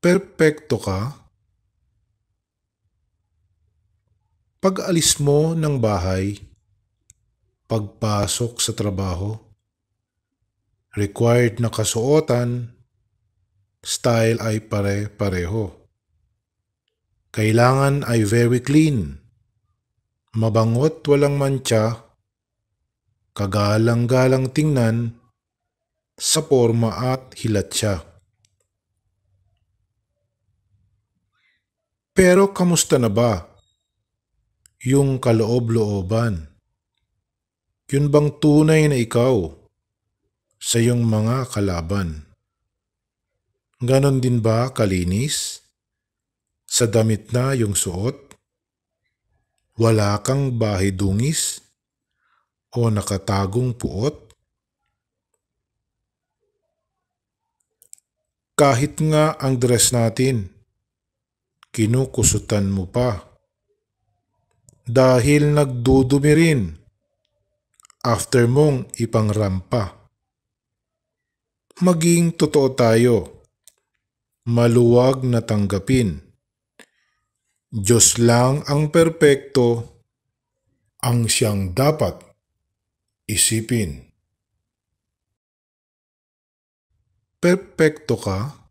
Perpekto ka? Pag-alis mo ng bahay, pagpasok sa trabaho, required na kasuotan, style ay pare-pareho. Kailangan ay very clean, mabango't walang mantsa, kagalang-galang tingnan, sa porma at hilatsya. Pero kamusta na ba yung kaloob-looban? Yun bang tunay na ikaw sa iyong mga kalaban? Ganon din ba kalinis? Sa damit na yung suot? Wala kang bahidungis o nakatagong puot? Kahit nga ang dress natin, kinukusutan mo pa. Dahil nagdudumi rin after mong ipangrampa. Maging totoo tayo, maluwag na tanggapin. Diyos lang ang perpekto, ang siyang dapat isipin. Perpekto ka?